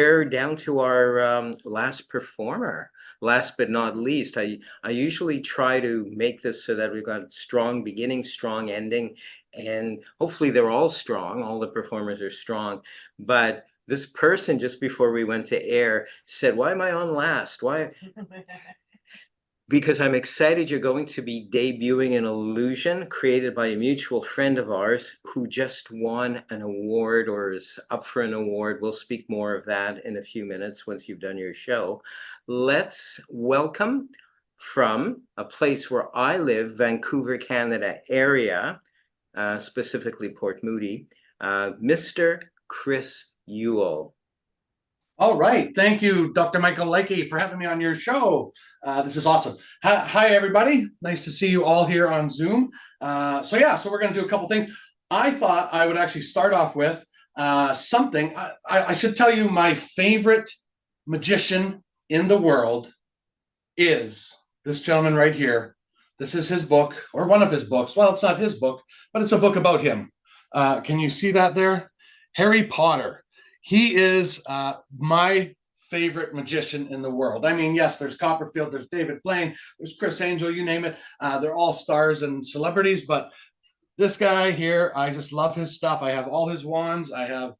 We're down to our last performer. Last but not least, I usually try to make this so that we've got strong beginning, strong ending, and hopefully they're all strong. All the performers are strong. But this person just before we went to air said, "Why am I on last? Why?" Because I'm excited you're going to be debuting an illusion created by a mutual friend of ours who just won an award or is up for an award. We'll speak more of that in a few minutes once you've done your show. Let's welcome from a place where I live, Vancouver, Canada area, specifically Port Moody, Mr. Chris Ewell. All right. Thank you, Dr. Michael Leakey, for having me on your show. This is awesome. Hi, everybody. Nice to see you all here on Zoom. So we're going to do a couple things. I thought I would actually start off with something. I should tell you my favorite magician in the world is this gentleman right here. This is his book, or one of his books. Well, it's not his book, but it's a book about him. Can you see that there? Harry Potter. He is my favorite magician in the world. I mean, yes, there's Copperfield, there's David Blaine, there's Chris Angel, you name it. They're all stars and celebrities, but this guy here, I just love his stuff. I have all his wands. I have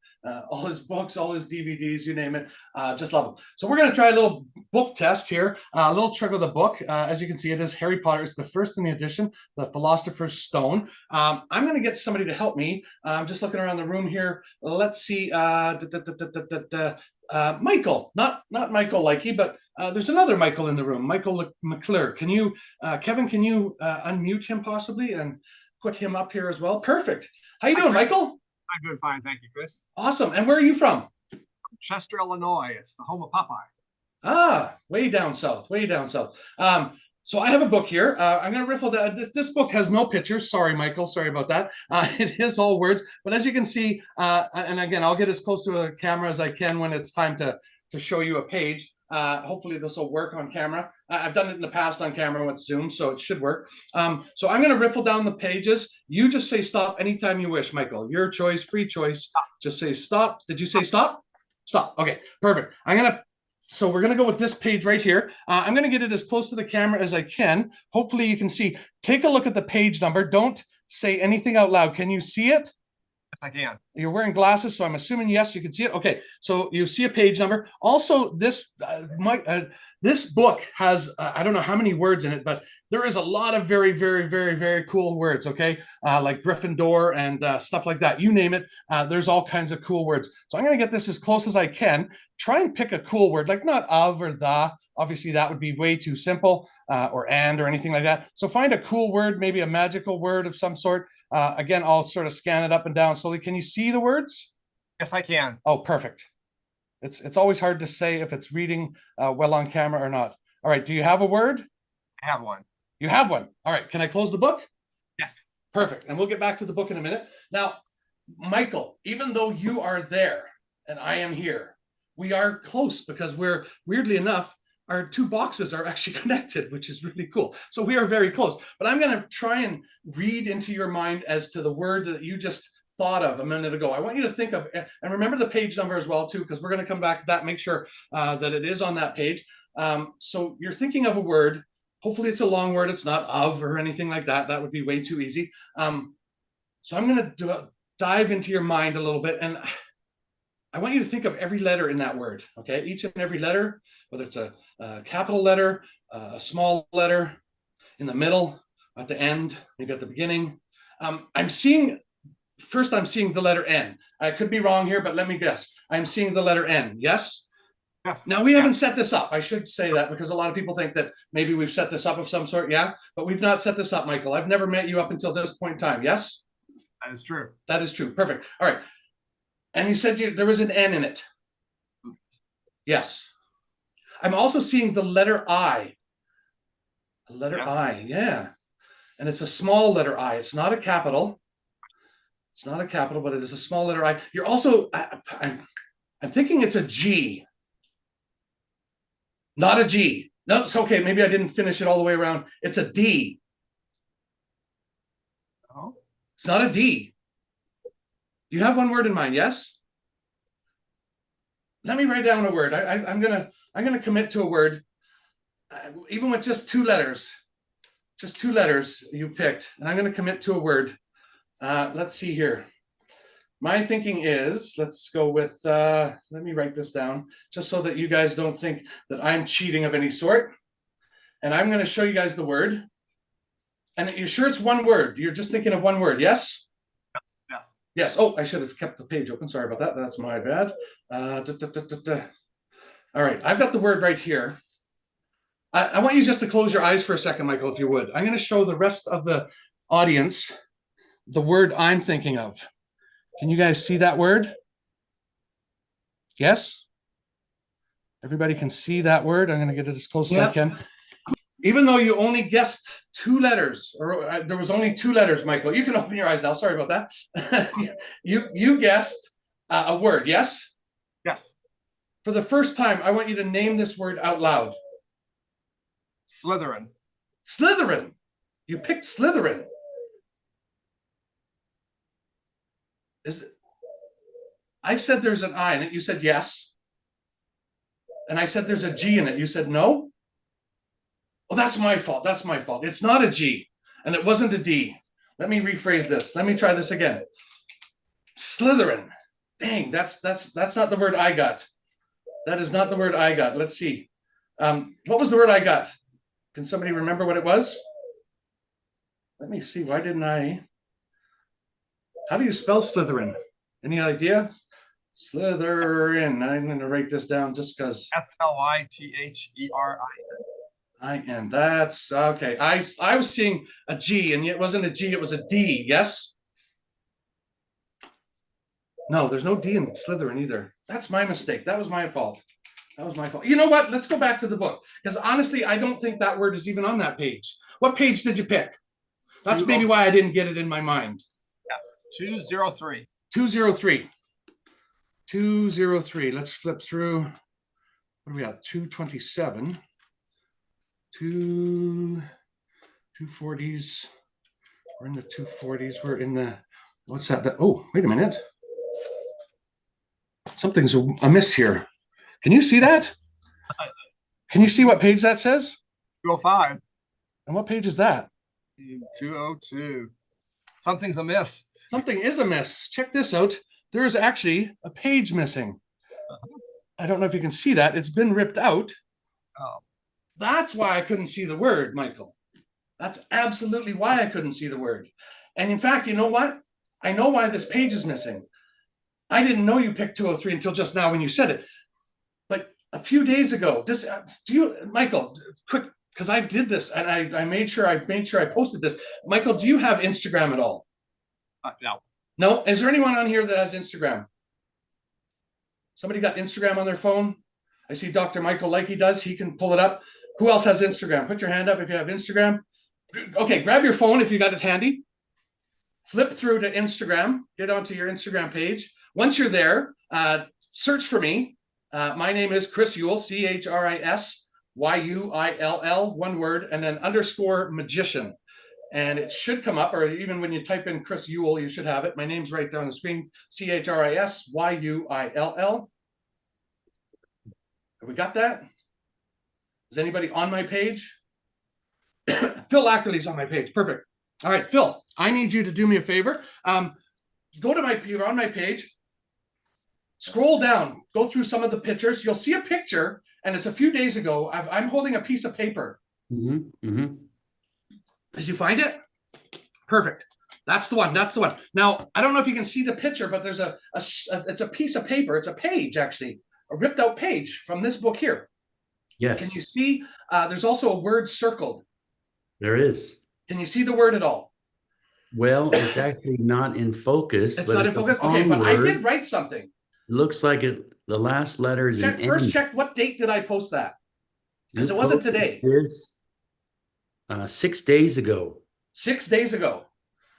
all his books, all his DVDs, you name it. Just love them. So we're going to try a little book test here. A little trick of the book. As you can see, it is Harry Potter. It's the first in the edition, the Philosopher's Stone. I'm going to get somebody to help me. I'm just looking around the room here. Let's see. Michael, not Michael Leakey, but there's another Michael in the room. Michael McClure. Can you, Kevin? Can you unmute him possibly and put him up here as well? Perfect. How you doing, Michael? I'm doing fine, thank you, Chris. Awesome. And where are you from? Chester, Illinois. It's the home of Popeye. Ah, way down south, way down south. So I have a book here. I'm going to riffle that. This book has no pictures. Sorry, Michael. Sorry about that. It is all words. But as you can see, and again, I'll get as close to a camera as I can when it's time to show you a page. Hopefully this will work on camera. I've done it in the past on camera with Zoom, so it should work. So I'm going to riffle down the pages. You just say stop anytime you wish, Michael. Your choice, free choice. Just say stop. Did you say stop? Stop. Okay, perfect. So we're going to go with this page right here. I'm going to get it as close to the camera as I can. Hopefully you can see. Take a look at the page number. Don't say anything out loud. Can you see it? Yes, I can. You're wearing glasses, so I'm assuming yes, you can see it. Okay, so you see a page number. Also, this this book has I don't know how many words in it, but there is a lot of very, very, very, very cool words. Okay, like Gryffindor and stuff like that. You name it. There's all kinds of cool words. So I'm going to get this as close as I can. Try and pick a cool word, like not of or the. Obviously, that would be way too simple, or and or anything like that. So find a cool word, maybe a magical word of some sort. Again, I'll sort of scan it up and down slowly. Can you see the words? Yes, I can. Oh, perfect. It's always hard to say if it's reading well on camera or not. All right, do you have a word? I have one. You have one. All right, can I close the book? Yes. Perfect, and we'll get back to the book in a minute. Now, Michael, even though you are there and I am here, we are close because we're, weirdly enough, our two boxes are actually connected, which is really cool. So we are very close. But I'm going to try and read into your mind as to the word that you just thought of a minute ago. I want you to think of, and remember the page number as well, too, because we're going to come back to that, make sure that it is on that page. So you're thinking of a word. Hopefully it's a long word. It's not of or anything like that. That would be way too easy. So I'm going to dive into your mind a little bit, and I want you to think of every letter in that word, okay? Each and every letter, whether it's a capital letter, a small letter, in the middle, at the end, maybe at the beginning. I'm seeing the letter N. I could be wrong here, but let me guess. I'm seeing the letter N, yes? Yes. Now, we haven't set this up. I should say that because a lot of people think that maybe we've set this up of some sort, yeah? But we've not set this up, Michael. I've never met you up until this point in time, yes? That is true. That is true. Perfect. All right. And you said there was an N in it. Yes. I'm also seeing the letter I. The letter Yes. I, yeah. And it's a small letter I. It's not a capital. It's not a capital, but it is a small letter I. You're also, I'm thinking it's a G. Not a G. No, it's okay. Maybe I didn't finish it all the way around. It's a D. Oh. It's not a D. You have one word in mind, yes? let me write down a word. I'm gonna commit to a word, even with just 2 letters. Just 2 letters you picked, and I'm gonna commit to a word. Let's see here. My thinking is, let's go with, let me write this down, just so that you guys don't think that I'm cheating of any sort. And I'm gonna show you guys the word. And you're sure it's one word? You're just thinking of one word, yes? Yes. Yes. Oh, I should have kept the page open. Sorry about that. That's my bad. All right, I've got the word right here. I want you just to close your eyes for a second, Michael, if you would. I'm going to show the rest of the audience the word I'm thinking of. Can you guys see that word? Yes? Everybody can see that word. I'm going to get it as close as I can. Even though you only guessed 2 letters, or there was only 2 letters, Michael, you can open your eyes now. Sorry about that. you guessed a word, yes? Yes. For the first time, I want you to name this word out loud. Slytherin. Slytherin. You picked Slytherin. I said there's an I in it. You said yes. And I said there's a G in it. You said no. Well, that's my fault. That's my fault. It's not a G, and it wasn't a D. Let me rephrase this. Let me try this again. Slytherin. Dang, that's not the word I got. That is not the word I got. Let's see. What was the word I got? Can somebody remember what it was? Let me see. Why didn't I? How do you spell Slytherin? Any idea? Slytherin. I'm going to write this down just because. Slytherin. That's okay. I was seeing a G, and it wasn't a G, it was a D. Yes? No, there's no D in Slytherin either. That's my mistake. That was my fault. That was my fault. You know what? Let's go back to the book, because honestly, I don't think that word is even on that page. What page did you pick? That's maybe why I didn't get it in my mind. Yeah, 203. 203. 203. Let's flip through. What do we have? 227. 240s. We're in the 240s. We're in the, what's that? Oh, wait a minute. Something's amiss here. Can you see that? Can you see what page that says? 205. And what page is that? 202. Something's amiss. Something is amiss. Check this out. There is actually a page missing. I don't know if you can see that. It's been ripped out. Oh. That's why I couldn't see the word, Michael. That's absolutely why I couldn't see the word. And in fact, you know what? I know why this page is missing. I didn't know you picked 203 until just now when you said it. But a few days ago, Michael, quick, because I did this and I made sure I posted this. Michael, do you have Instagram at all? No. No? Is there anyone on here that has Instagram? Somebody got Instagram on their phone? I see Dr. Michael Likey does. He can pull it up. Who else has Instagram? Put your hand up if you have Instagram. Okay, grab your phone if you got it handy. Flip through to Instagram. Get onto your Instagram page. Once you're there, search for me. My name is Chris Yule, ChrisYuill, one word, and then _ magician. And it should come up, or even when you type in Chris Yule, you should have it. My name's right there on the screen, ChrisYuill. Have we got that? Is anybody on my page? Phil Ackerley's on my page. Perfect. All right, Phil, I need you to do me a favor. Go to you're on my page. Scroll down. Go through some of the pictures. You'll see a picture, and it's a few days ago. I'm holding a piece of paper. Did you find it? Perfect. That's the one. That's the one. Now, I don't know if you can see the picture, but there's it's a piece of paper. It's a page, actually, a ripped out page from this book here. Yes. Can you see? There's also a word circled. There is. Can you see the word at all? Well, it's actually not in focus. It's not in focus? Okay, but I did write something. It looks like the last letter is an N. First, check what date did I post that? Because it wasn't today. This 6 days ago. 6 days ago.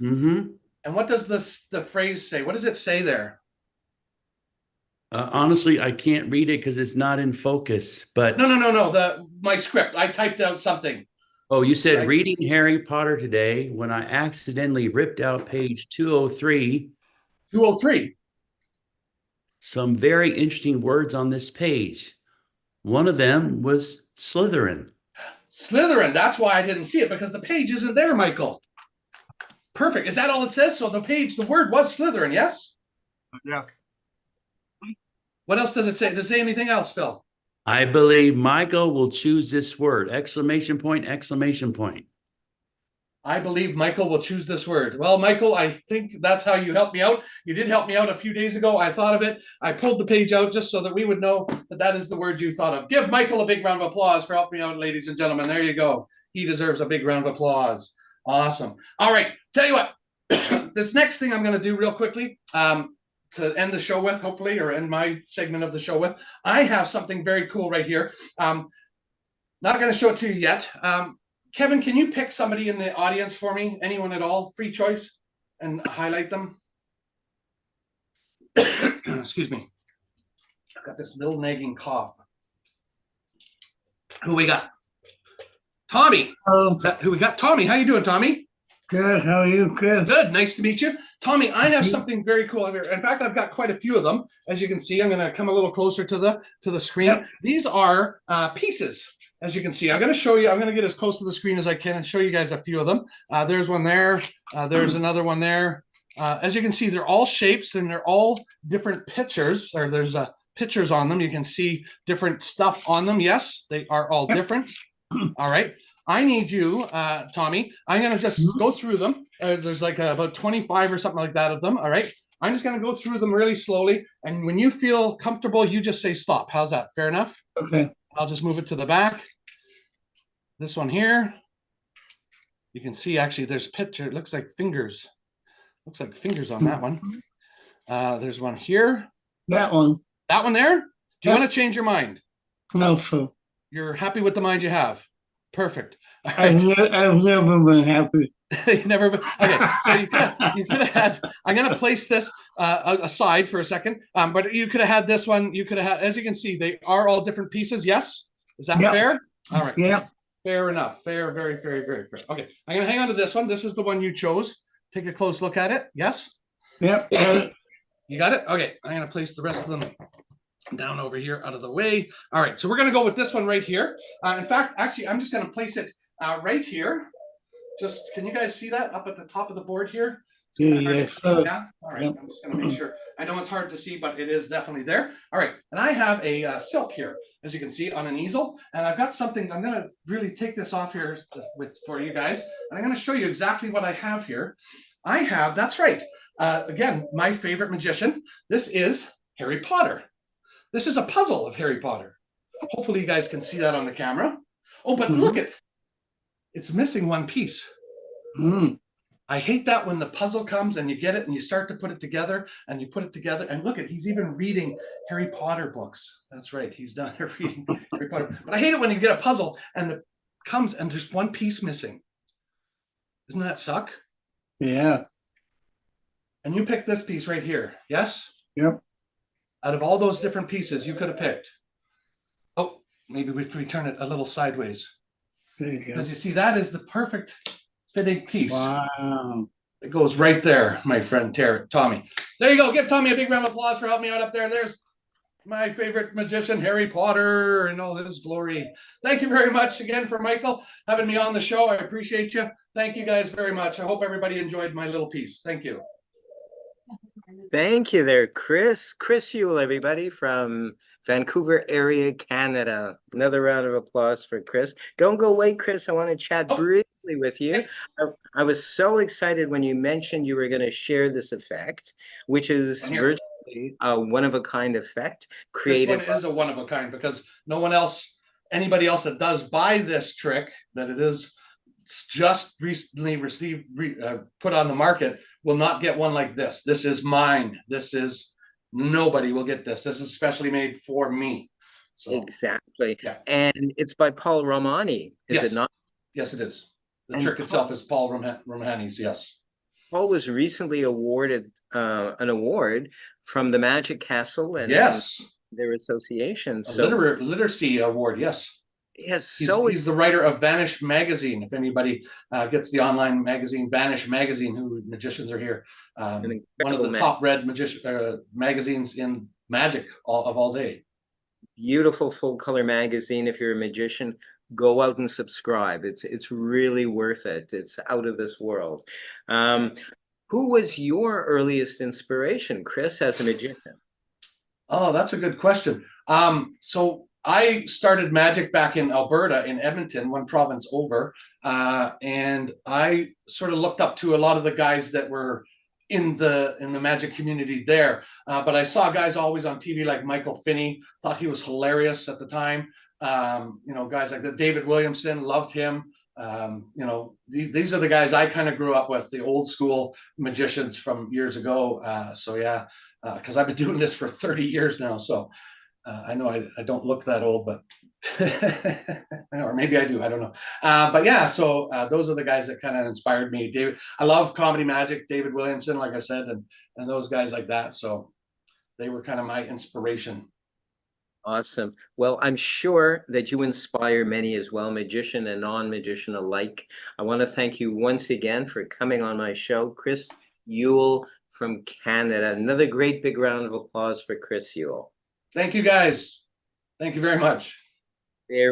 Mm-hmm. And what does the phrase say? What does it say there? Honestly, I can't read it because it's not in focus. But No. My script. I typed out something. Oh, you said reading Harry Potter today when I accidentally ripped out page 203. 203. some very interesting words on this page. One of them was Slytherin. Slytherin. That's why I didn't see it, because the page isn't there, Michael. Perfect. Is that all it says? So the page, the word was Slytherin, yes? Yes. What else does it say? Does it say anything else, Phil? I believe Michael will choose this word, exclamation point, exclamation point. I believe Michael will choose this word. Well, Michael, I think that's how you helped me out. You did help me out a few days ago. I thought of it. I pulled the page out just so that we would know that that is the word you thought of. Give Michael a big round of applause for helping me out, ladies and gentlemen. There you go. He deserves a big round of applause. Awesome. All right. Tell you what, this next thing I'm going to do real quickly to end the show with, hopefully, or end my segment of the show with, I have something very cool right here. Not going to show it to you yet. Kevin, can you pick somebody in the audience for me? Anyone at all? Free choice, and highlight them. Excuse me. I've got this little nagging cough. Who we got? Tommy. Oh, Is that who we got? Tommy. How you doing, Tommy? good. How are you, Chris? Good. Nice to meet you. Tommy, I have something very cool here. In fact, I've got quite a few of them. As you can see, I'm going to come a little closer to the screen. Yep. These are pieces. As you can see, I'm going to show you, I'm going to get as close to the screen as I can and show you guys a few of them. There's one there. There's another one there. As you can see, they're all shapes and they're all different pictures, or there's pictures on them. You can see different stuff on them. Yes, they are all different. All right. I need you, Tommy. I'm going to just go through them. There's like about 25 or something like that of them. All right. I'm just going to go through them really slowly. And when you feel comfortable, you just say stop. How's that? Fair enough? Okay. I'll just move it to the back. This one here, you can see actually there's a picture. It looks like fingers. Looks like fingers on that one. There's one here. That one. That one there. Do you Yeah. want to change your mind? No, sir. You're happy with the mind you have. Perfect. All I've, right. I've never been happy. You never. Okay. So you could have had. I'm going to place this aside for a second. But you could have had this one. You could have had. As you can see, they are all different pieces. Yes. Is that Yep. fair? All right. Yep. Fair enough. Fair. Very, very, very fair. Okay. I'm going to hang on to this one. This is the one you chose. Take a close look at it. Yes. Yep. Got it. You got it. Okay. I'm going to place the rest of them down over here out of the way. All right. So we're going to go with this one right here. In fact, actually, I'm just going to place it right here. Just, can you guys see that up at the top of the board here? It's kinda hard to Yes, see. sir. Yeah. All right. Yep. I'm just going to make sure. I know it's hard to see, but it is definitely there. All right. And I have a silk here, as you can see, on an easel. And I've got something. I'm going to really take this off here for you guys. And I'm going to show you exactly what I have here. I have, that's right. Again, my favorite magician. This is Harry Potter. This is a puzzle of Harry Potter. Hopefully you guys can see that on the camera. Oh, but look at, it's missing one piece. Mm. I hate that when the puzzle comes and you get it and you start to put it together and you put it together and look at, he's even reading Harry Potter books. That's right. He's done reading Harry Potter. But I hate it when you get a puzzle and it comes and there's one piece missing. Doesn't that suck? Yeah. And you picked this piece right here. Yes? Yep. Out of all those different pieces you could have picked. Oh, maybe we turn it a little sideways. There you go. Because you see, that is the perfect fitting piece. Wow. It goes right there, my friend Tommy. There you go. Give Tommy a big round of applause for helping me out up there. There's my favorite magician, Harry Potter, in all his glory. Thank you very much again for Michael having me on the show. I appreciate you. Thank you guys very much. I hope everybody enjoyed my little piece. Thank you. Thank you there, Chris. Chris Yule, everybody, from Vancouver area, Canada. Another round of applause for Chris. Don't go away, Chris. I want to chat briefly with you. I was so excited when you mentioned you were going to share this effect, which is virtually a one-of-a-kind effect created. This one is a one-of-a-kind because no one else, anybody else that does buy this trick, that it is just recently put on the market, will not get one like this. This is mine. This is, nobody will get this. This is specially made for me. So Exactly. yeah. And it's by Paul Romani, is it not? Yes, it is. The And trick itself is Paul Romani's, yes. Paul was recently awarded an award from the Magic Castle and Yes, their association. a So literacy award, yes. yes, He's the writer of Vanish Magazine. If anybody gets the online magazine, Vanish Magazine, who magicians are here. One of the top read magazines in magic of all day. Beautiful full color magazine. If you're a magician, go out and subscribe. It's really worth it. It's out of this world. Who was your earliest inspiration, Chris, as a magician? Oh, that's a good question. So I started magic back in Alberta, in Edmonton, one province over, and I sort of looked up to a lot of the guys that were in the magic community there. But I saw guys always on TV like Michael Finney, thought he was hilarious at the time. You know, guys like David Williamson, loved him. You know, these are the guys I kind of grew up with, the old school magicians from years ago. So yeah, because I've been doing this for 30 years now. So I know I don't look that old, but or maybe I do. I don't know. But yeah, so those are the guys that kind of inspired me. David, I love comedy magic. David Williamson, like I said, and those guys like that. So they were kind of my inspiration. Awesome. Well, I'm sure that you inspire many as well, magician and non-magician alike. I want to thank you once again for coming on my show, Chris Yule from Canada. Another great big round of applause for Chris Yule. Thank you, guys. Thank you very much.